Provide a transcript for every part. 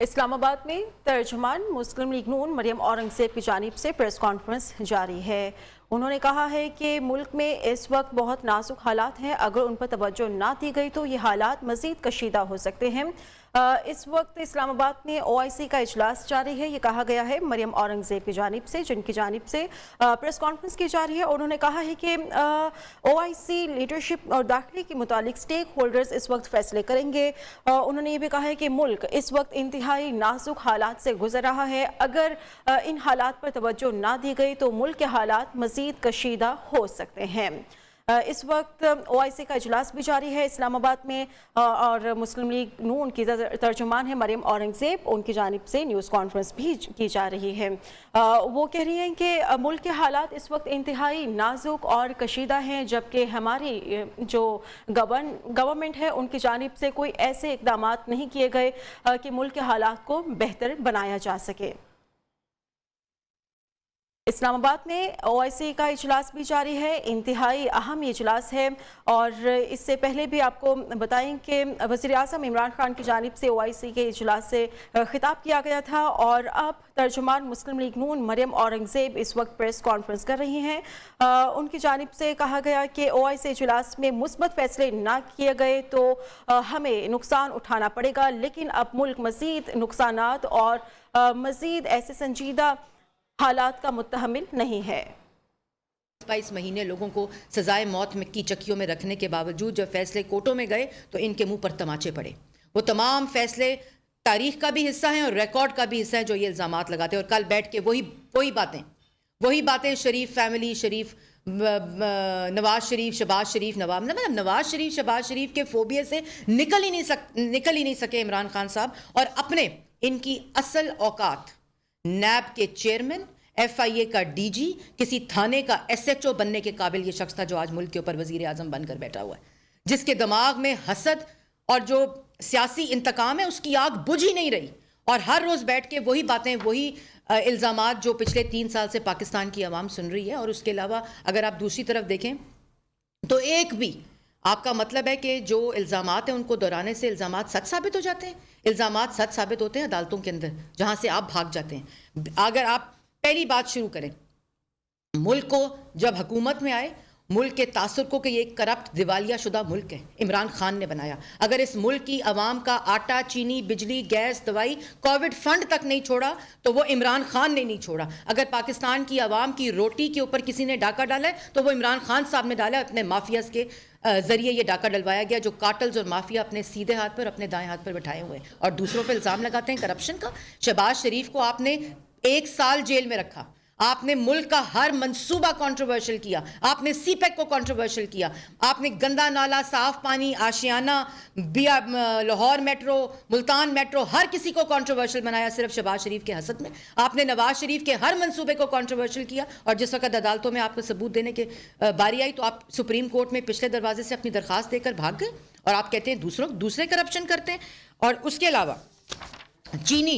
इस्लामाबाद में तर्जुमान मुस्लिम लीग नून मरियम औरंगजेब की जानिब से प्रेस कॉन्फ्रेंस जारी है। उन्होंने कहा है कि मुल्क में इस वक्त बहुत नाजुक हालात हैं, अगर उन पर तवज्जो ना दी गई तो ये हालात मज़ीद कशीदा हो सकते हैं। इस वक्त इस्लामाबाद में OIC का इजलास जारी है। ये कहा गया है मरियम औरंगजेब की जानिब से, जिनकी जानिब से प्रेस कॉन्फ्रेंस की जा रही है। उन्होंने कहा है कि OIC लीडरशिप और दाखिले के मुतालिक स्टेक होल्डर्स इस वक्त फैसले करेंगे। उन्होंने ये भी कहा है कि मुल्क इस वक्त इंतहाई नाजुक हालात से गुजर रहा है, अगर इन हालात पर तवज्जो ना दी गई तो मुल्क के हालात मज़ीद कशीदा हो सकते हैं। इस वक्त OIC का इजलास भी जारी है इस्लामाबाद में और मुस्लिम लीग नून की तर्जुमान है मरियम औरंगजेब, उनकी जानिब से न्यूज़ कॉन्फ्रेंस भी की जा रही है। वो कह रही हैं कि मुल्क के हालात इस वक्त इंतहाई नाजुक और कशीदा हैं, जबकि हमारी जो गवर्नमेंट है उनकी जानिब से कोई ऐसे इकदाम नहीं किए गए कि मुल्क के हालात को बेहतर बनाया जा सके। इस्लामाबाद में OIC का इजलास भी जारी है, इंतहाई अहम इजलास है। और इससे पहले भी आपको बताएं कि वज़ीर-ए-आज़म इमरान खान की जानिब से OIC के इजलास से खिताब किया गया था और अब तर्जुमान मुस्लिम लीग नून मरियम औरंगजेब इस वक्त प्रेस कॉन्फ्रेंस कर रही हैं। उनकी जानिब से कहा गया कि OIC इजलास में मुस्बत फैसले ना किए गए तो हमें नुकसान उठाना पड़ेगा, लेकिन अब मुल्क मज़ीद नुकसानात और मज़ीद ऐसे संजीदा हालात का मुत्तहमिल नहीं है। 22 महीने लोगों को सजाए मौत की चक्कियों में रखने के बावजूद जब फैसले कोर्टों में गए तो इनके मुंह पर तमाचे पड़े। वो तमाम फैसले तारीख का भी हिस्सा हैं और रिकॉर्ड का भी हिस्सा है जो ये इल्ज़ामात लगाते हैं। और कल बैठ के वही बातें शरीफ फैमिली, शरीफ नवाज शरीफ, शहबाज शरीफ, नवाज शरीफ, शहबाज शरीफ के फोबिया से निकल ही नहीं सके इमरान खान साहब। और अपने इनकी असल औकात नैब के चेयरमैन, FIA का DG, किसी थाने का SHO बनने के काबिल ये शख्स था जो आज मुल्क के ऊपर वजीर आजम बनकर बैठा हुआ है, जिसके दिमाग में हसद और जो सियासी इंतकाम है उसकी आग बुझ ही नहीं रही। और हर रोज बैठ के वही बातें, वही इल्जामात जो पिछले 3 साल से पाकिस्तान की आवाम सुन रही है। और उसके अलावा अगर आप दूसरी तरफ देखें तो एक भी आपका मतलब है कि जो इल्ज़ामात हैं उनको दोहराने से इल्ज़ामात सच साबित हो जाते हैं। इल्ज़ामात सच साबित होते हैं अदालतों के अंदर, जहां से आप भाग जाते हैं। अगर आप पहली बात शुरू करें, मुल्क को जब हुकूमत में आए, मुल्क के तासुर को कि ये करप्ट दिवालिया शुदा मुल्क है, इमरान खान ने बनाया। अगर इस मुल्क की आवाम का आटा, चीनी, बिजली, गैस, दवाई, कोविड फंड तक नहीं छोड़ा तो वो इमरान खान ने नहीं छोड़ा। अगर पाकिस्तान की आवाम की रोटी के ऊपर किसी ने डाका डाला है तो वो इमरान खान साहब ने डाला, अपने माफियाज के जरिए ये डाका डलवाया गया, जो कार्टल्स और माफिया अपने सीधे हाथ पर, अपने दाएं हाथ पर बैठाए हुए हैं और दूसरों पर इल्जाम लगाते हैं करप्शन का। शहबाज शरीफ को आपने 1 साल जेल में रखा, आपने मुल्क का हर मंसूबा कंट्रोवर्शियल किया, आपने CPEC को कंट्रोवर्शियल किया, आपने गंदा नाला, साफ पानी, आशियाना, लाहौर मेट्रो, मुल्तान मेट्रो, हर किसी को कंट्रोवर्शियल बनाया सिर्फ शहबाज शरीफ के हसद में। आपने नवाज शरीफ के हर मंसूबे को कंट्रोवर्शियल किया और जिस वक्त अदालतों में आपको सबूत देने की बारी आई तो आप सुप्रीम कोर्ट में पिछले दरवाजे से अपनी दरखास्त देकर भाग गए और आप कहते हैं दूसरे करप्शन करते हैं। और उसके अलावा चीनी,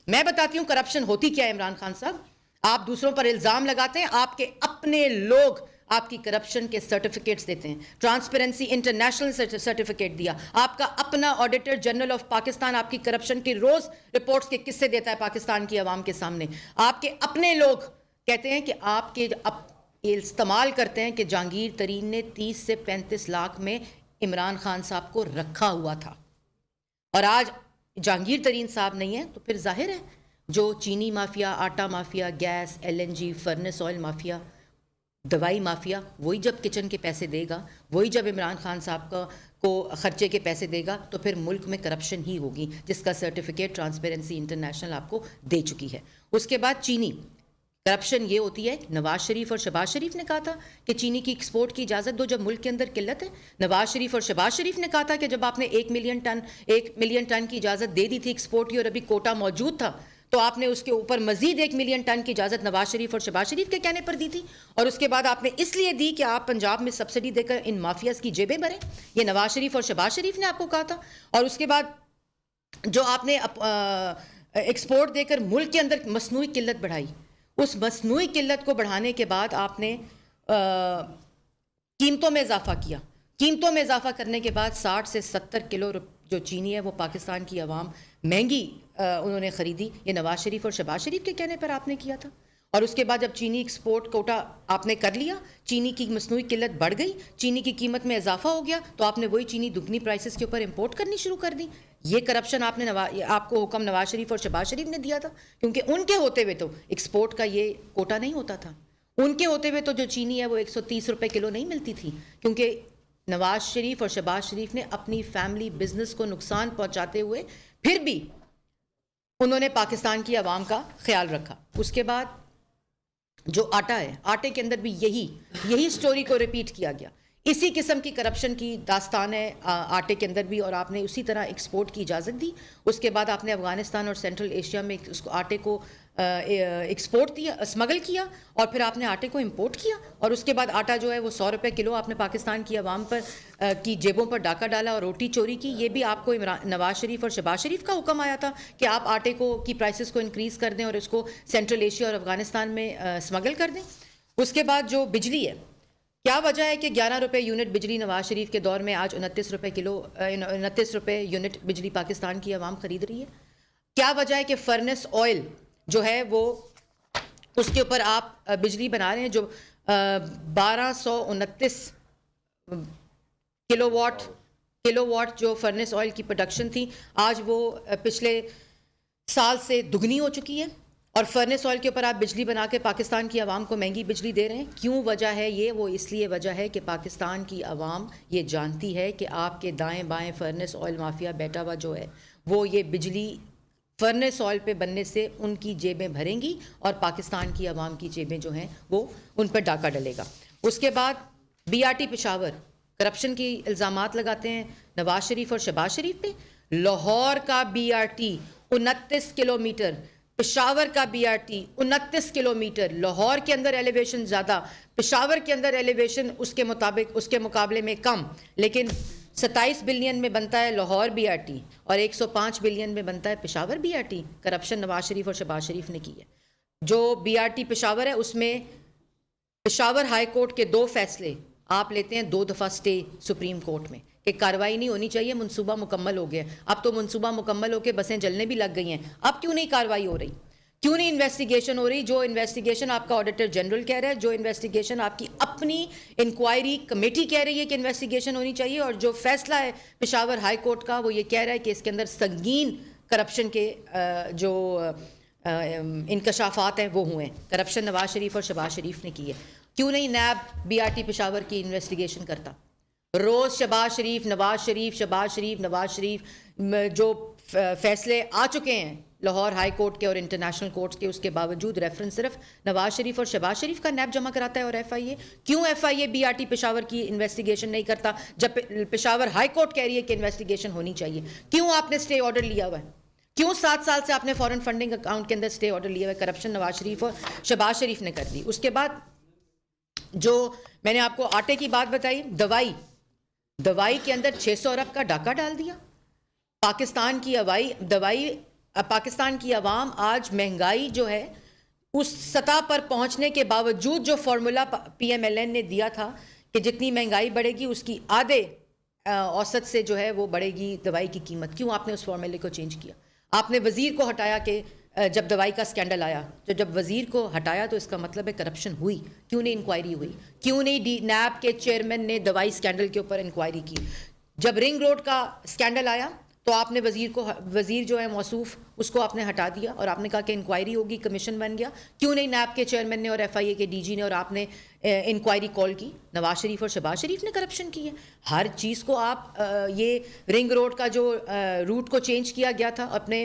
मैं बताती हूँ करप्शन होती क्या है इमरान खान साहब। आप दूसरों पर इल्जाम लगाते हैं, आपके अपने लोग आपकी करप्शन के सर्टिफिकेट्स देते हैं। ट्रांसपेरेंसी इंटरनेशनल सर्टिफिकेट दिया, आपका अपना ऑडिटर जनरल ऑफ पाकिस्तान आपकी करप्शन की रोज रिपोर्ट्स के किस्से देता है पाकिस्तान की आवाम के सामने। आपके अपने लोग कहते हैं कि आपके इस्तेमाल करते हैं कि जहांगीर तरीन ने 30 से 35 लाख में इमरान खान साहब को रखा हुआ था और आज जहांगीर तरीन साहब नहीं है तो फिर जाहिर है जो चीनी माफिया, आटा mafia, gas, LNG, furnace oil mafia, दवाई माफिया, वही जब किचन के पैसे देगा, वही जब इमरान खान साहब को खर्चे के पैसे देगा तो फिर मुल्क में करप्शन ही होगी, जिसका सर्टिफिकेट ट्रांसपेरेंसी इंटरनेशनल आपको दे चुकी है। उसके बाद चीनी करप्शन ये होती है, नवाज शरीफ और शहबाज शरीफ ने कहा था कि चीनी की एक्सपोर्ट की इजाज़त दो जब मुल्क के अंदर किल्लत है। नवाज शरीफ और शहबाज शरीफ ने कहा था कि जब आपने 1 मिलियन टन की इजाज़त दे दी थी एक्सपोर्ट की और अभी कोटा मौजूद था तो आपने उसके ऊपर मजीद 1 मिलियन टन की इजाज़त नवाज शरीफ और शहबाज शरीफ के कहने पर दी थी। और उसके बाद आपने इसलिए दी कि आप पंजाब में सब्सिडी देकर इन माफियाज की जेबें भरें, ये नवाज शरीफ और शहबाज शरीफ ने आपको कहा था। और उसके बाद जो आपने एक्सपोर्ट देकर मुल्क के अंदर मसनूई किल्लत बढ़ाई, उस मसनूई किल्लत को बढ़ाने के बाद आपने कीमतों में इजाफा किया। कीमतों में इजाफा करने के बाद 60 से 70 किलो जो चीनी है वो पाकिस्तान की आवाम महंगी उन्होंने ख़रीदी, ये नवाज शरीफ और शहबाज शरीफ के कहने पर आपने किया था। और उसके बाद जब चीनी एक्सपोर्ट कोटा आपने कर लिया, चीनी की मसनूई किल्लत बढ़ गई, चीनी की कीमत में इजाफा हो गया, तो आपने वही चीनी दुगनी प्राइसेस के ऊपर इंपोर्ट करनी शुरू कर दी। ये करप्शन आपको हुक्म नवाज शरीफ और शहबाज शरीफ ने दिया था, क्योंकि उनके होते हुए तो एक्सपोर्ट का ये कोटा नहीं होता था। उनके होते हुए तो जो चीनी है वो 130 रुपए किलो नहीं मिलती थी, क्योंकि नवाज शरीफ और शहबाज शरीफ ने अपनी फैमिली बिजनेस को नुकसान पहुंचाते हुए फिर भी उन्होंने पाकिस्तान की आवाम का ख्याल रखा। उसके बाद जो आटा है, आटे के अंदर भी यही स्टोरी को रिपीट किया गया। इसी किस्म की करप्शन की दास्तान है आटे के अंदर भी, और आपने उसी तरह एक्सपोर्ट की इजाज़त दी। उसके बाद आपने अफगानिस्तान और सेंट्रल एशिया में उसको आटे को एक्सपोर्ट दिया, स्मगल किया, और फिर आपने आटे को इंपोर्ट किया, और उसके बाद आटा जो है वो 100 रुपये किलो आपने पाकिस्तान की आवाम पर की जेबों पर डाका डाला और रोटी चोरी की। ये भी आपको नवाज शरीफ और शहबाज शरीफ का हुक्म आया था कि आप आटे की प्राइसेस को इंक्रीज़ कर दें और इसको सेंट्रल एशिया और अफगानिस्तान में स्मगल कर दें। उसके बाद जो बिजली है, क्या वजह है कि 11 रुपये यूनिट बिजली नवाज शरीफ के दौर में आज 29 रुपये यूनिट बिजली पाकिस्तान की आवाम खरीद रही है? क्या वजह है कि फर्नेस ऑयल जो है वो उसके ऊपर आप बिजली बना रहे हैं, जो 1229 किलोवाट जो फर्नेस ऑयल की प्रोडक्शन थी, आज वो पिछले साल से दुगनी हो चुकी है, और फर्नेस ऑयल के ऊपर आप बिजली बना के पाकिस्तान की आवाम को महंगी बिजली दे रहे हैं। क्यों वजह है ये? वो इसलिए वजह है कि पाकिस्तान की आवाम ये जानती है कि आपके दाएं बाएं फर्नेस ऑयल माफिया बैठा हुआ जो है वो ये बिजली फर्नेस ऑयल पे बनने से उनकी जेबें भरेंगी और पाकिस्तान की आवाम की जेबें जो हैं वो उन पर डाका डलेगा। उसके बाद BRT पेशावर करप्शन की इल्ज़ामात लगाते हैं नवाज शरीफ और शहबाज शरीफ पे। लाहौर का BRT 29 किलोमीटर, पेशावर का BRT 29 किलोमीटर। लाहौर के अंदर एलिवेशन ज़्यादा, पेशावर के अंदर एलिवेशन उसके मुकाबले में कम, लेकिन 27 बिलियन में बनता है लाहौर BRT और 105 बिलियन में बनता है पेशावर BRT। करप्शन नवाज शरीफ और शहबाज शरीफ ने की है। जो BRT पेशावर है उसमें पेशावर हाई कोर्ट के 2 फैसले आप लेते हैं 2 दफ़ा स्टे सुप्रीम कोर्ट में कि कार्रवाई नहीं होनी चाहिए, मनसूबा मुकम्मल हो गया। अब तो मनसूबा मुकम्मल होकर बसें जलने भी लग गई हैं, अब क्यों नहीं कार्रवाई हो रही? क्यों नहीं इन्वेस्टिगेशन हो रही? जो इन्वेस्टिगेशन आपका ऑडिटर जनरल कह रहा है, जो इन्वेस्टिगेशन आपकी अपनी इंक्वायरी कमेटी कह रही है कि इन्वेस्टिगेशन होनी चाहिए, और जो फैसला है पेशावर हाई कोर्ट का वो ये कह रहा है कि इसके अंदर संगीन करप्शन के जो इंकशाफात हैं वो हुए। करप्शन नवाज शरीफ और शहबाज शरीफ ने की है। क्यों नहीं नैब BRT पेशावर की इन्वेस्टिगेशन करता? रोज़ शहबाज शरीफ, नवाज शरीफ, शहबाज शरीफ, नवाज शरीफ, जो फैसले आ चुके हैं लाहौर हाई कोर्ट के और इंटरनेशनल कोर्ट्स के, उसके बावजूद रेफरेंस सिर्फ नवाज शरीफ और शहबाज शरीफ का नैब जमा कराता है। और FIA क्यों FIA BRT पेशावर की इन्वेस्टिगेशन नहीं करता जब पेशावर हाई कोर्ट कह रही है कि इन्वेस्टिगेशन होनी चाहिए? क्यों आपने स्टे ऑर्डर लिया हुआ है? क्यों 7 साल से आपने फॉरेन फंडिंग अकाउंट के अंदर स्टे ऑर्डर लिया हुआ है? करप्शन नवाज शरीफ और शहबाज शरीफ ने कर दी। उसके बाद जो मैंने आपको आटे की बात बताई, दवाई के अंदर 600 अरब का डाका डाल दिया। पाकिस्तान की आवाम आज महंगाई जो है उस सतह पर पहुंचने के बावजूद जो फार्मूला PMLN ने दिया था कि जितनी महंगाई बढ़ेगी उसकी आधे औसत से जो है वो बढ़ेगी दवाई की कीमत, क्यों आपने उस फार्मूले को चेंज किया? आपने वजीर को हटाया कि जब दवाई का स्कैंडल आया, तो जब वजीर को हटाया तो इसका मतलब है करप्शन हुई। क्यों नहीं इंक्वायरी हुई? क्यों नहीं नैब के चेयरमैन ने दवाई स्कैंडल के ऊपर इंक्वायरी की? जब रिंग रोड का स्कैंडल आया तो आपने वजीर जो है मौसूफ उसको आपने हटा दिया और आपने कहा कि इंक्वायरी होगी, कमीशन बन गया। क्यों नहीं नैब के चेयरमैन ने और FIA के DG ने और आपने इंक्वायरी कॉल की? नवाज शरीफ और शहबाज शरीफ ने करप्शन की है। हर चीज़ को आप ये रिंग रोड का जो रूट को चेंज किया गया था अपने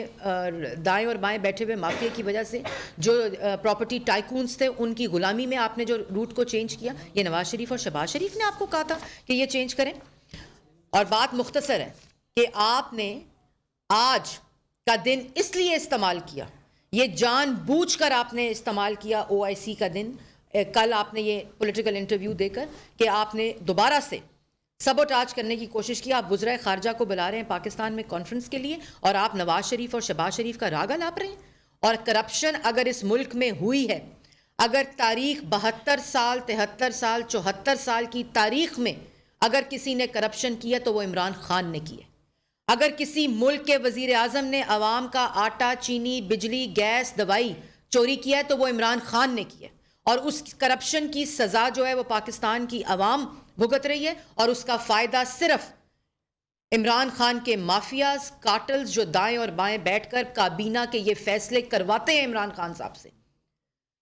दाएं और बाएं बैठे हुए माफिया की वजह से, जो प्रॉपर्टी टाइकून्स थे उनकी गुलामी में आपने जो रूट को चेंज किया, ये नवाज शरीफ और शहबाज शरीफ ने आपको कहा था कि ये चेंज करें। और बात मुख्तसर है कि आपने आज का दिन इसलिए इस्तेमाल किया, ये जानबूझकर आपने इस्तेमाल किया OIC का दिन, कल आपने ये पॉलिटिकल इंटरव्यू देकर कि आपने दोबारा से सबोटाज करने की कोशिश की। आप वज़ीर ख़ारजा को बुला रहे हैं पाकिस्तान में कॉन्फ्रेंस के लिए और आप नवाज शरीफ और शहबाज शरीफ का राग नाप रहे हैं। और करप्शन अगर इस मुल्क में हुई है, अगर तारीख 72 साल, 73 साल, 74 साल की तारीख में अगर किसी ने करप्शन किया तो वो इमरान खान ने की है। अगर किसी मुल्क के वजीर आजम ने अवाम का आटा, चीनी, बिजली, गैस, दवाई चोरी किया है तो वो इमरान खान ने किया है, और उस करप्शन की सजा जो है वो पाकिस्तान की अवाम भुगत रही है, और उसका फायदा सिर्फ इमरान खान के माफियाज, कार्टल्स जो दाएं और बाएं बैठकर काबीना के ये फैसले करवाते हैं इमरान खान साहब से।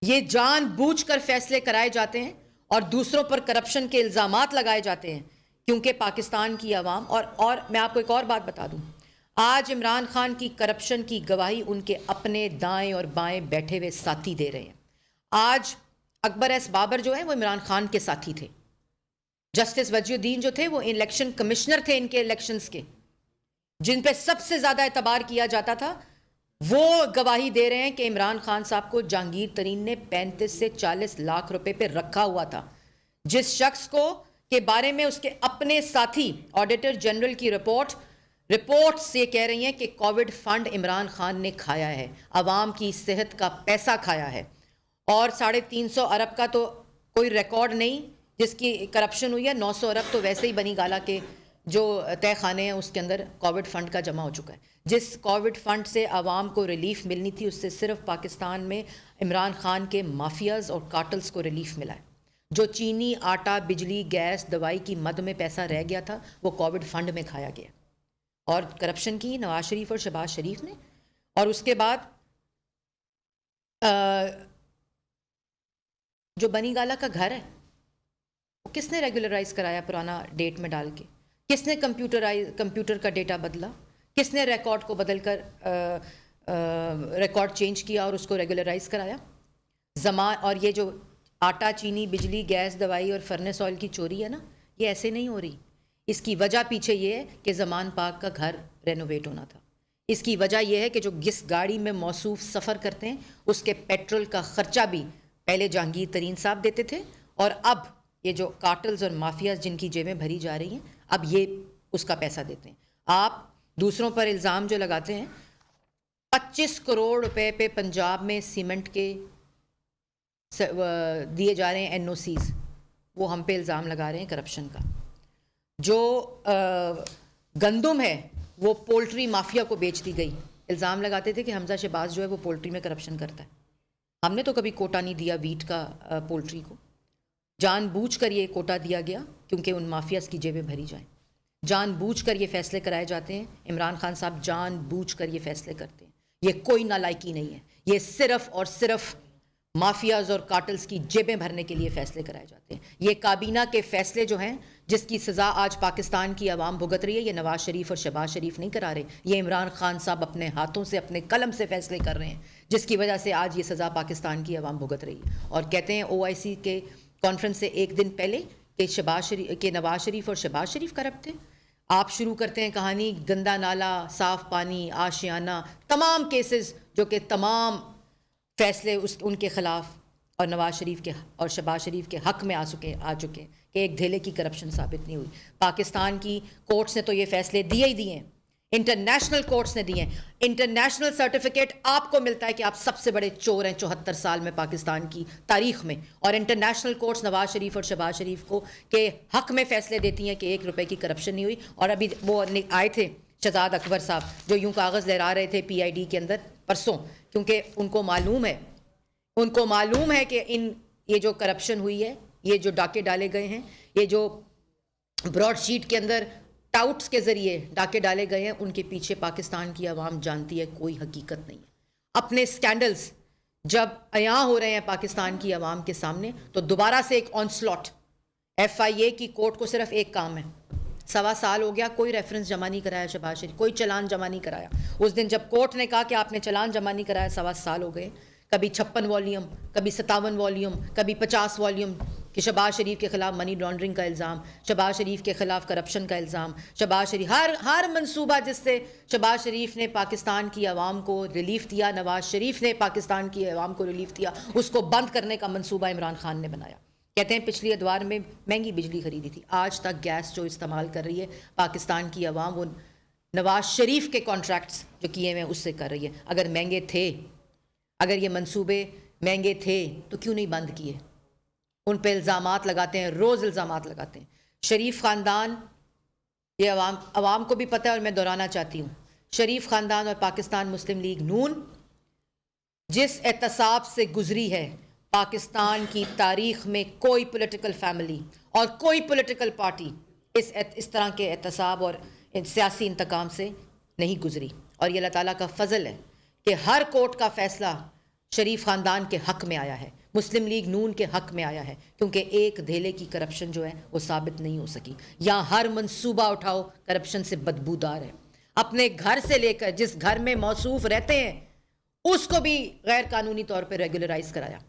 ये जानबूझकर फैसले कराए जाते हैं और दूसरों पर करप्शन के इल्जामात लगाए जाते हैं, क्योंकि पाकिस्तान की आवाम और मैं आपको एक और बात बता दूं, आज इमरान खान की करप्शन की गवाही उनके अपने दाएं और बाएं बैठे हुए साथी दे रहे हैं। आज अकबर एस बाबर जो है वो इमरान खान के साथी थे, जस्टिस वजीउद्दीन जो थे वो इलेक्शन कमिश्नर थे इनके इलेक्शंस के, जिन पे सबसे ज्यादा एतबार किया जाता था, वो गवाही दे रहे हैं कि इमरान खान साहब को जहांगीर तरीन ने 35 से 40 लाख रुपए पे रखा हुआ था, जिस शख्स को के बारे में उसके अपने साथी ऑडिटर जनरल की रिपोर्ट से कह रही हैं कि कोविड फंड इमरान खान ने खाया है, अवाम की सेहत का पैसा खाया है, और 350 अरब का तो कोई रिकॉर्ड नहीं जिसकी करप्शन हुई है। 900 अरब तो वैसे ही बनी गाला के जो तय खाने हैं उसके अंदर कोविड फंड का जमा हो चुका है। जिस कोविड फंड से आवाम को रिलीफ मिलनी थी उससे सिर्फ पाकिस्तान में इमरान खान के माफियाज और कार्टल्स को रिलीफ मिला है। जो चीनी, आटा, बिजली, गैस, दवाई की मद में पैसा रह गया था वो कोविड फंड में खाया गया, और करप्शन की नवाज शरीफ और शहबाज शरीफ ने। और उसके बाद जो बनी गाला का घर है वो किसने रेगुलराइज कराया पुराना डेट में डाल के? किसने कंप्यूटर का डेटा बदला? किसने रिकॉर्ड को बदलकर रिकॉर्ड चेंज किया और उसको रेगुलराइज कराया? और ये जो आटा, चीनी, बिजली, गैस, दवाई और फर्नेस ऑयल की चोरी है ना, ये ऐसे नहीं हो रही। इसकी वजह पीछे ये है कि ज़मान पाक का घर रेनोवेट होना था। इसकी वजह यह है कि जो जिस गाड़ी में मौसूफ सफ़र करते हैं उसके पेट्रोल का ख़र्चा भी पहले जहांगीर तरीन साहब देते थे, और अब ये जो कार्टल्स और माफियाज जिनकी जेबें भरी जा रही हैं अब ये उसका पैसा देते हैं। आप दूसरों पर इल्ज़ाम जो लगाते हैं, 25 करोड़ रुपए पे पंजाब में सीमेंट के दिए जा रहे हैं NOCs, वो हम पे इल्ज़ाम लगा रहे हैं करप्शन का। जो गंदम है वो पोल्ट्री माफिया को बेच दी गई, इल्ज़ाम लगाते थे कि हमजा शहबाज जो है वो पोल्ट्री में करप्शन करता है। हमने तो कभी कोटा नहीं दिया वीट का पोल्ट्री को, जानबूझकर ये कोटा दिया गया क्योंकि उन माफियाज की जेबें भरी जाएं। जानबूझकर ये फैसले कराए जाते हैं, इमरान खान साहब जानबूझकर ये फैसले करते हैं। ये कोई नालायकी नहीं है, ये सिर्फ और सिर्फ माफियाज और कार्टल्स की जेबें भरने के लिए फैसले कराए जाते हैं। ये काबीना के फैसले जो हैं जिसकी सज़ा आज पाकिस्तान की आवाम भुगत रही है, ये नवाज शरीफ और शहबाज शरीफ नहीं करा रहे, ये इमरान खान साहब अपने हाथों से अपने कलम से फैसले कर रहे हैं, जिसकी वजह से आज ये सज़ा पाकिस्तान की आवाम भुगत रही है। और कहते हैं OIC के कॉन्फ्रेंस से एक दिन पहले कि नवाज शरीफ और शहबाज शरीफ करप्ट थे। आप शुरू करते हैं कहानी गंदा नाला, साफ पानी, आशियाना, तमाम केसेस जो कि तमाम फैसले उनके ख़िलाफ़ और नवाज शरीफ के और शहबाज शरीफ के हक़ में आ चुके कि एक धेले की करप्शन साबित नहीं हुई। पाकिस्तान की कोर्ट्स ने तो ये फैसले दिए ही दिए हैं, इंटरनेशनल कोर्ट्स ने दिए हैं। इंटरनेशनल सर्टिफिकेट आपको मिलता है कि आप सबसे बड़े चोर हैं 74 साल में पाकिस्तान की तारीख में, और इंटरनेशनल कोर्ट्स नवाज शरीफ और शहबाज शरीफ को के हक़ में फैसले देती हैं कि 1 रुपए की करप्शन नहीं हुई। और अभी वो आए थे शहजाद अकबर साहब जो यूं कागज़ लहरा रहे थे PID के अंदर परसों, क्योंकि उनको मालूम है कि ये जो करप्शन हुई है, ये जो डाके डाले गए हैं, ये जो ब्रॉडशीट के अंदर टाउट्स के जरिए डाके डाले गए हैं, उनके पीछे पाकिस्तान की आवाम जानती है कोई हकीकत नहीं है। अपने स्कैंडल्स जब अयां हो रहे हैं पाकिस्तान की आवाम के सामने तो दोबारा से एक ऑनस्लॉट। FIA की कोर्ट को सिर्फ एक काम है, 1.25 साल हो गया कोई रेफरेंस जमा नहीं कराया शहबाज शरीफ, कोई चलान जमा नहीं कराया। उस दिन जब कोर्ट ने कहा कि आपने चलान जमा नहीं कराया, 1.25 साल हो गए, कभी 56 वॉल्यूम, कभी 57 वॉल्यूम, कभी 50 वॉल्यूम कि शहबाज शरीफ के खिलाफ मनी लॉन्ड्रिंग का इल्ज़ाम, शहबाज शरीफ के खिलाफ करप्शन का इल्ज़ाम, शहबाज शरीफ हर मंसूबा जिससे शहबाज शरीफ ने पाकिस्तान की आवाम को रिलीफ दिया, नवाज शरीफ ने पाकिस्तान की आवाम को रिलीफ दिया, उसको बंद करने का मंसूबा इमरान खान ने बनाया। कहते हैं पिछली अदवार में महंगी बिजली खरीदी थी, आज तक गैस जो इस्तेमाल कर रही है पाकिस्तान की आवाम वो नवाज शरीफ के कॉन्ट्रैक्ट्स जो किए हुए उससे कर रही है। अगर महंगे थे, अगर ये मंसूबे महंगे थे तो क्यों नहीं बंद किए? उन पे इल्ज़ामात लगाते हैं, रोज़ इल्ज़ामात लगाते हैं। शरीफ ख़ानदान ये अवाम को भी पता है और मैं दोहराना चाहती हूँ, शरीफ ख़ानदान और पाकिस्तान मुस्लिम लीग नून जिस एहतसाब से गुजरी है, पाकिस्तान की तारीख में कोई पॉलिटिकल फैमिली और कोई पॉलिटिकल पार्टी इस तरह के एहतसाब और सियासी इंतकाम से नहीं गुजरी। और ये अल्लाह ताला का फ़ज़ल है कि हर कोर्ट का फ़ैसला शरीफ ख़ानदान के हक़ में आया है, मुस्लिम लीग नून के हक़ में आया है, क्योंकि एक धेले की करप्शन जो है वो साबित नहीं हो सकी। यहाँ हर मंसूबा उठाओ करप्शन से बदबूदार है। अपने घर से लेकर जिस घर में मौसूफ रहते हैं उसको भी गैर कानूनी तौर पर रेगुलराइज कराया।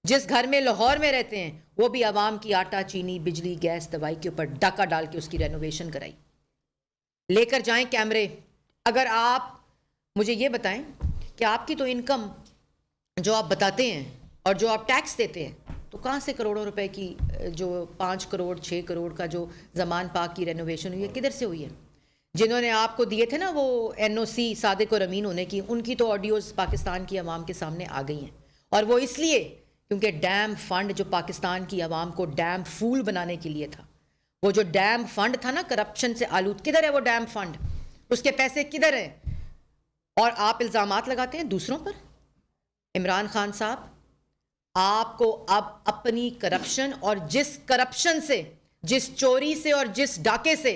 जिस घर में लाहौर में रहते हैं वो भी आवाम की आटा, चीनी, बिजली, गैस, दवाई के ऊपर डाका डाल के उसकी रेनोवेशन कराई। लेकर जाएं कैमरे। अगर आप मुझे ये बताएं कि आपकी तो इनकम जो आप बताते हैं और जो आप टैक्स देते हैं, तो कहाँ से करोड़ों रुपए की जो 5 करोड़ 6 करोड़ का जो जमान पाक की रेनोवेशन हुई है, किधर से हुई है? जिन्होंने आपको दिए थे ना वो NOC सादिक और अमीन होने की, उनकी तो ऑडियोज़ पाकिस्तान की आवाम के सामने आ गई हैं। और वो इसलिए क्योंकि डैम फंड जो पाकिस्तान की आवाम को डैम फूल बनाने के लिए था, वो जो डैम फंड था ना करप्शन से आलूद, किधर है वो डैम फंड? उसके पैसे किधर हैं? और आप इल्ज़ामात लगाते हैं दूसरों पर। इमरान खान साहब, आपको अब अपनी करप्शन और जिस करप्शन से, जिस चोरी से और जिस डाके से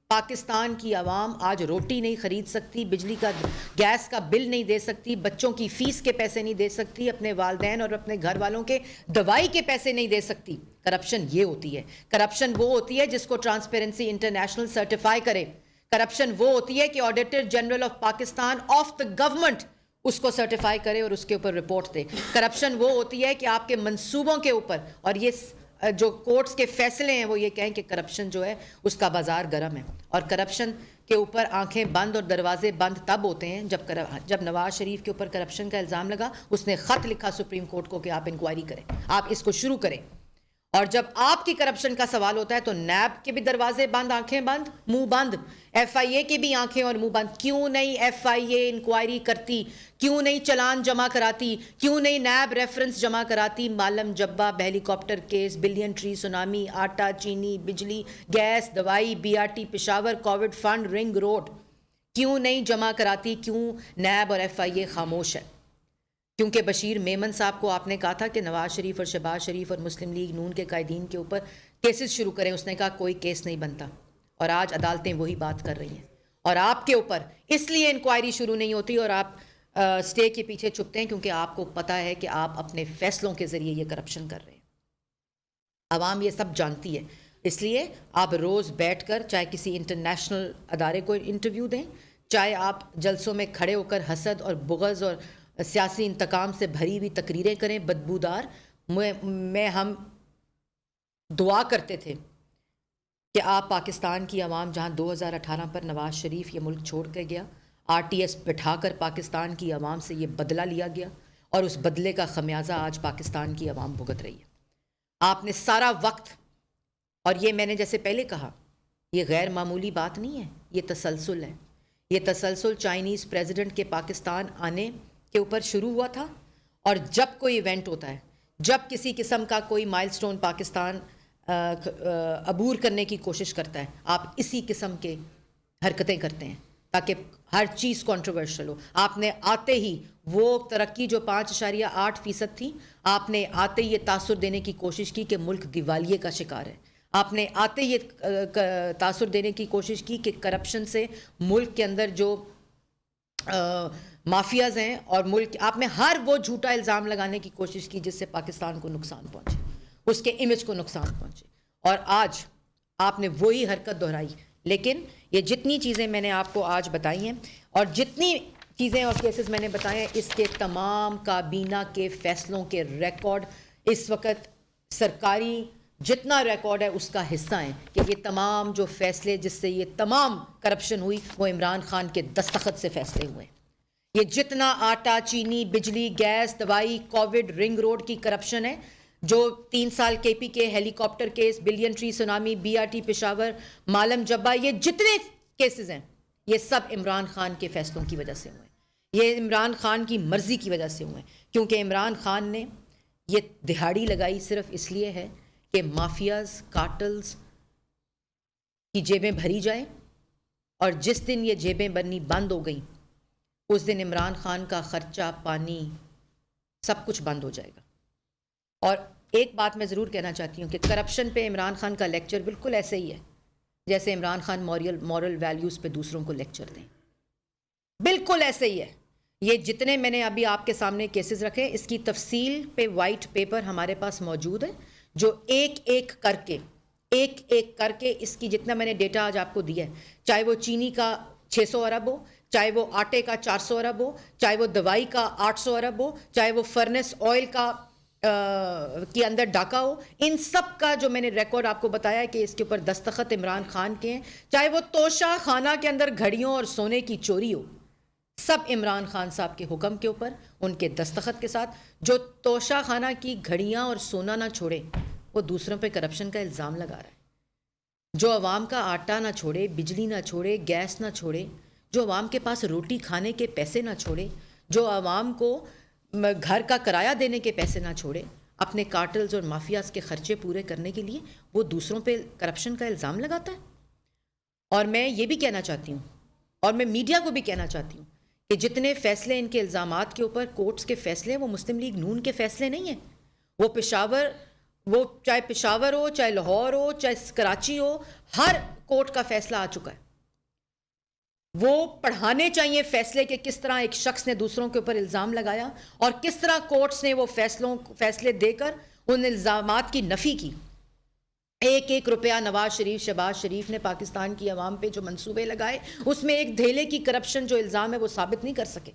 पाकिस्तान की आवाम आज रोटी नहीं खरीद सकती, बिजली का गैस का बिल नहीं दे सकती, बच्चों की फीस के पैसे नहीं दे सकती, अपने वालदैन और अपने घर वालों के दवाई के पैसे नहीं दे सकती, करप्शन ये होती है। करप्शन वो होती है जिसको ट्रांसपेरेंसी इंटरनेशनल सर्टिफाई करे। करप्शन वो होती है कि auditor general of Pakistan of the government उसको सर्टिफाई करे और उसके ऊपर रिपोर्ट दे। करप्शन वो होती है कि आपके मंसूबों के ऊपर और ये जो कोर्ट्स के फैसले हैं वो ये कहें कि करप्शन जो है उसका बाजार गर्म है। और करप्शन के ऊपर आंखें बंद और दरवाजे बंद तब होते हैं जब नवाज शरीफ के ऊपर करप्शन का इल्ज़ाम लगा, उसने ख़त लिखा सुप्रीम कोर्ट को कि आप इंक्वायरी करें, आप इसको शुरू करें। और जब आपकी करप्शन का सवाल होता है तो नैब के भी दरवाजे बंद, आंखें बंद, मुंह बंद, FIA की भी आंखें और मुंह बंद। क्यों नहीं FIA इंक्वायरी करती? क्यों नहीं चलान जमा कराती? क्यों नहीं नैब रेफरेंस जमा कराती? Malam Jabba helicopter case, billion tree tsunami, आटा, चीनी, बिजली, गैस, दवाई, BRT Peshawar, covid fund, ring road, क्यों नहीं जमा कराती? क्यों नैब और FIA खामोश है? क्योंकि बशीर मेमन साहब को आपने कहा था कि नवाज शरीफ और शहबाज शरीफ और मुस्लिम लीग नून के कायदीन के ऊपर केसेस शुरू करें, उसने कहा कोई केस नहीं बनता। और आज अदालतें वही बात कर रही हैं और आपके ऊपर इसलिए इंक्वायरी शुरू नहीं होती और आप स्टे के पीछे छुपते हैं क्योंकि आपको पता है कि आप अपने फैसलों के जरिए ये करप्शन कर रहे हैं। आवाम ये सब जानती है, इसलिए आप रोज़ बैठकर चाहे किसी इंटरनेशनल अदारे को इंटरव्यू दें, चाहे आप जलसों में खड़े होकर हसद और बुग़ज़ और सियासी इंतकाम से भरी हुई तकरीरें करें बदबूदार। हम दुआ करते थे कि आप पाकिस्तान की आवाम जहां 2018 पर नवाज शरीफ ये मुल्क छोड़ कर गया, RTS बिठाकर पाकिस्तान की आवाम से ये बदला लिया गया और उस बदले का खमियाजा आज पाकिस्तान की आवाम भुगत रही है। आपने सारा वक्त, और ये मैंने जैसे पहले कहा, ये गैर मामूली बात नहीं है, ये तसलसल है। ये तसलसल चाइनीज़ प्रेसिडेंट के पाकिस्तान आने के ऊपर शुरू हुआ था और जब कोई इवेंट होता है, जब किसी किस्म का कोई माइलस्टोन पाकिस्तान अबूर करने की कोशिश करता है, आप इसी किस्म के हरकतें करते हैं ताकि हर चीज़ कंट्रोवर्शियल हो। आपने आते ही वो तरक्की जो 5.8% थी, आपने आते ही ये तासुर देने की कोशिश की कि मुल्क दिवालिये का शिकार है। आपने आते ही तासुर देने की कोशिश की कि करप्शन से मुल्क के अंदर जो माफियाज हैं और मुल्क, आपने हर वो झूठा इल्ज़ाम लगाने की कोशिश की जिससे पाकिस्तान को नुकसान पहुंचे, उसके इमेज को नुकसान पहुंचे। और आज आपने वही हरकत दोहराई। लेकिन ये जितनी चीज़ें मैंने आपको आज बताई हैं और जितनी चीज़ें और केसेस मैंने बताए हैं, इसके तमाम काबीना के फैसलों के रिकॉर्ड इस वक्त सरकारी जितना रिकॉर्ड है उसका हिस्सा है कि ये तमाम जो फैसले जिससे ये तमाम करप्शन हुई वो इमरान खान के दस्तखत से फैसले हुए। ये जितना आटा, चीनी, बिजली, गैस, दवाई, कोविड, रिंग रोड की करप्शन है, जो 3 साल KP के helicopter case, billion tree tsunami, BRT Peshawar, Malam Jabba, ये जितने केसेस हैं ये सब इमरान खान के फैसलों की वजह से हुए। ये इमरान खान की मर्जी की वजह से हुए, क्योंकि इमरान खान ने ये दिहाड़ी लगाई सिर्फ इसलिए है कि माफियाज, कार्टल्स की जेबें भरी जाएं और जिस दिन ये जेबें बननी बंद हो गई उस दिन इमरान खान का खर्चा, पानी, सब कुछ बंद हो जाएगा। और एक बात मैं ज़रूर कहना चाहती हूँ कि करप्शन पे इमरान खान का लेक्चर बिल्कुल ऐसे ही है जैसे इमरान खान मॉरल वैल्यूज़ पे दूसरों को लेक्चर दें, बिल्कुल ऐसे ही है। ये जितने मैंने अभी आपके सामने केसेस रखे, इसकी तफसील पे वाइट पेपर हमारे पास मौजूद है, जो एक एक करके इसकी जितना मैंने डेटा आज आपको दिया है, चाहे वो चीनी का 600 अरब हो, चाहे वो आटे का 400 अरब हो, चाहे वो दवाई का 800 अरब हो, चाहे वो फर्नेस ऑयल का के अंदर डाका हो, इन सब का जो मैंने रिकॉर्ड आपको बताया कि इसके ऊपर दस्तखत इमरान खान के हैं, चाहे वो तोशा खाना के अंदर घड़ियों और सोने की चोरी हो, सब इमरान खान साहब के हुक्म के ऊपर उनके दस्तखत के साथ। जो तोशा खाना की घड़ियां और सोना ना छोड़े वो दूसरों पे करप्शन का इल्ज़ाम लगा रहा है। जो अवाम का आटा ना छोड़े, बिजली ना छोड़े, गैस ना छोड़े, जो अवाम के पास रोटी खाने के पैसे ना छोड़े, जो अवाम को घर का किराया देने के पैसे ना छोड़े, अपने कार्टल्स और माफियाज के खर्चे पूरे करने के लिए वो दूसरों पे करप्शन का इल्ज़ाम लगाता है। और मैं ये भी कहना चाहती हूँ और मैं मीडिया को भी कहना चाहती हूँ कि जितने फैसले इनके इल्ज़ामात के ऊपर कोर्ट्स के फैसले हैं वो मुस्लिम लीग नून के फैसले नहीं हैं। वो चाहे पेशावर हो, चाहे लाहौर हो, चाहे कराची हो, हर कोर्ट का फैसला आ चुका है। वो पढ़ाने चाहिए फैसले के किस तरह एक शख्स ने दूसरों के ऊपर इल्ज़ाम लगाया और किस तरह कोर्ट्स ने वो फैसले देकर उन इल्ज़ामात की नफ़ी की। एक एक रुपया नवाज शरीफ, शहबाज शरीफ ने पाकिस्तान की आवाम पे जो मंसूबे लगाए उसमें एक धेले की करप्शन जो इल्ज़ाम है वो साबित नहीं कर सके।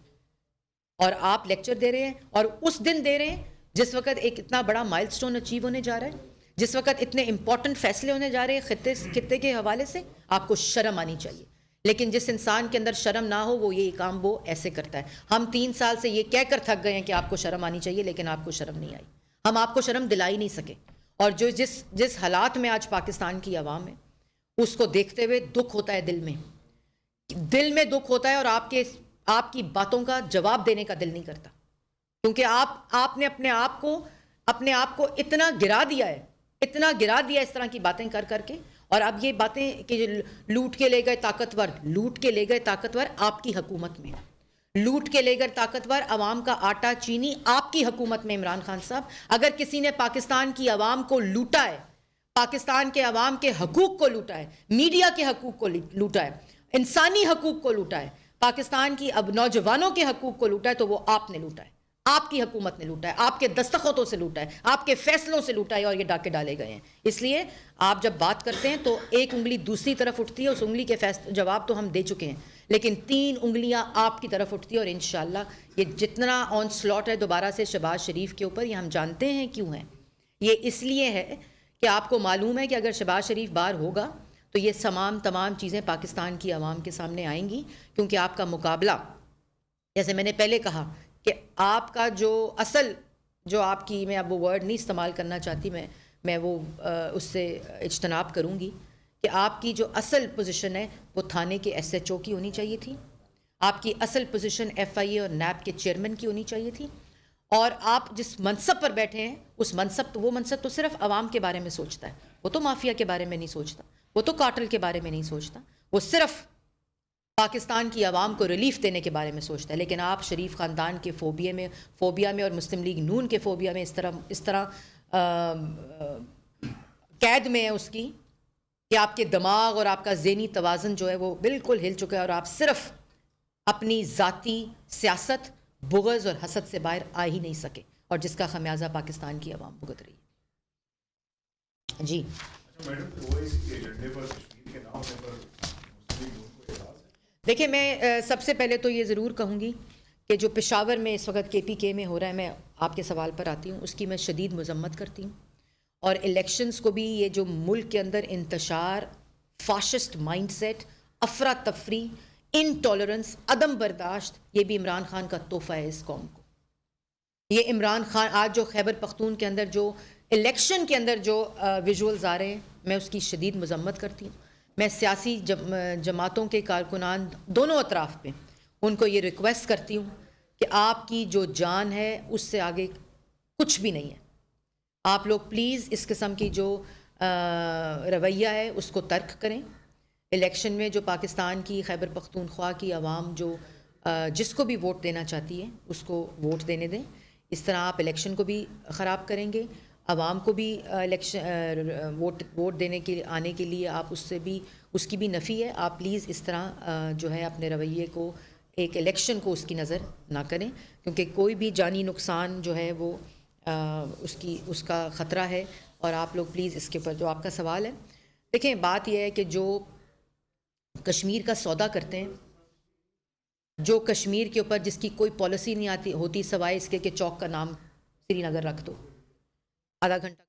और आप लेक्चर दे रहे हैं और उस दिन दे रहे हैं जिस वक्त एक इतना बड़ा माइलस्टोन अचीव होने जा रहा है, जिस वक्त इतने इंपॉर्टेंट फैसले होने जा रहे हैं खित्ते के हवाले से। आपको शर्म आनी चाहिए। लेकिन जिस इंसान के अंदर शर्म ना हो वो ये काम वो ऐसे करता है। हम 3 साल से ये कहकर थक गए हैं कि आपको शर्म आनी चाहिए, लेकिन आपको शर्म नहीं आई। हम आपको शर्म दिला ही नहीं सके। और जो जिस हालात में आज पाकिस्तान की आवाम है उसको देखते हुए दुख होता है, दिल में दुख होता है। और आपकी बातों का जवाब देने का दिल नहीं करता, क्योंकि आपने अपने आप को इतना गिरा दिया है इस तरह की बातें कर करके। और अब ये बातें कि लूट के ले गए ताकतवर आपकी हुकूमत में, लूट के ले गए ताकतवर अवाम का आटा चीनी आपकी हुकूमत में। इमरान खान साहब, अगर किसी ने पाकिस्तान की आवाम को लूटा है, पाकिस्तान के अवाम के हकूक को लूटा है, मीडिया के हकूक को लूटा है, इंसानी हकूक को लूटा है, पाकिस्तान की अब नौजवानों के हकूक को लूटा है, तो वो आपने लूटा है, आपकी हुकूमत ने लूटा है, आपके दस्तखतों से लूटा है, आपके फैसलों से लूटा है और ये डाके डाले गए हैं। इसलिए आप जब बात करते हैं तो एक उंगली दूसरी तरफ उठती है, उस उंगली के जवाब तो हम दे चुके हैं, लेकिन 3 उंगलियां आपकी तरफ उठती है। और इंशाल्लाह ये जितना ऑन स्लॉट है दोबारा से शहबाज शरीफ के ऊपर, ये हम जानते हैं क्यों है। ये इसलिए है कि आपको मालूम है कि अगर शहबाज शरीफ बाहर होगा तो ये तमाम चीज़ें पाकिस्तान की आवाम के सामने आएंगी, क्योंकि आपका मुकाबला, जैसे मैंने पहले कहा कि आपका जो असल जो आपकी, मैं अब वो वर्ड नहीं इस्तेमाल करना चाहती, मैं वो उससे इज्तनाब करूँगी कि आपकी जो असल पोजीशन है वो थाने के SHO की होनी चाहिए थी, आपकी असल पोजीशन FIA और NAB के चेयरमैन की होनी चाहिए थी। और आप जिस मनसब पर बैठे हैं वो मनसब तो सिर्फ आवाम के बारे में सोचता है, वो तो माफिया के बारे में नहीं सोचता, वो तो कार्टेल के बारे में नहीं सोचता, वो सिर्फ पाकिस्तान की आवाम को रिलीफ देने के बारे में सोचता है। लेकिन आप शरीफ ख़ानदान के फोबिया में और मुस्लिम लीग नून के फोबिया में इस तरह कैद में है उसकी कि आपके दिमाग और आपका ज़हनी तवाज़ुन जो है वो बिल्कुल हिल चुका है और आप सिर्फ अपनी ज़ाती सियासत, बुग़्ज़ और हसद से बाहर आ ही नहीं सके, और जिसका खमियाजा पाकिस्तान की आवाम भुगत रही है। जी देखिए, मैं सबसे पहले तो ये ज़रूर कहूँगी कि जो पेशावर में इस वक्त KPK में हो रहा है, मैं आपके सवाल पर आती हूँ, उसकी मैं शदीद मज़म्मत करती हूँ। और इलेक्शंस को भी, ये जो मुल्क के अंदर इंतशार, फाशिस्ट माइंडसेट, अफरा तफरी, इनटॉलरेंस, अदम बर्दाश्त, ये भी इमरान खान का तोहफ़ा है इस कौम को। ये इमरान खान आज जो खैबर पख्तून के अंदर जो इलेक्शन के अंदर जो विजुअल्स आ रहे हैं, मैं उसकी शदीद मज़म्मत करती हूँ। मैं सियासी जमातों के कारकुनान दोनों अतराफ़ पे उनको ये रिक्वेस्ट करती हूँ कि आपकी जो जान है उससे आगे कुछ भी नहीं है। आप लोग प्लीज़ इस किस्म की जो रवैया है उसको तर्क करें। इलेक्शन में जो पाकिस्तान की खैबर पख्तूनख्वा की आवाम जो जिसको भी वोट देना चाहती है उसको वोट देने दें। इस तरह आप इलेक्शन को भी ख़राब करेंगे, आवाम को भी इलेक्शन वोट देने के आने के लिए आप उसकी भी नफ़ी है। आप प्लीज़ इस तरह जो है अपने रवैये को, एक इलेक्शन को उसकी नज़र ना करें, क्योंकि कोई भी जानी नुकसान जो है वो उसका ख़तरा है। और आप लोग प्लीज़ इसके ऊपर जो आपका सवाल है, देखें बात यह है कि जो कश्मीर का सौदा करते हैं, जो कश्मीर के ऊपर जिसकी कोई पॉलिसी नहीं आती होती सवाए इसके कि चौक का नाम श्रीनगर रख दो, आधा घंटा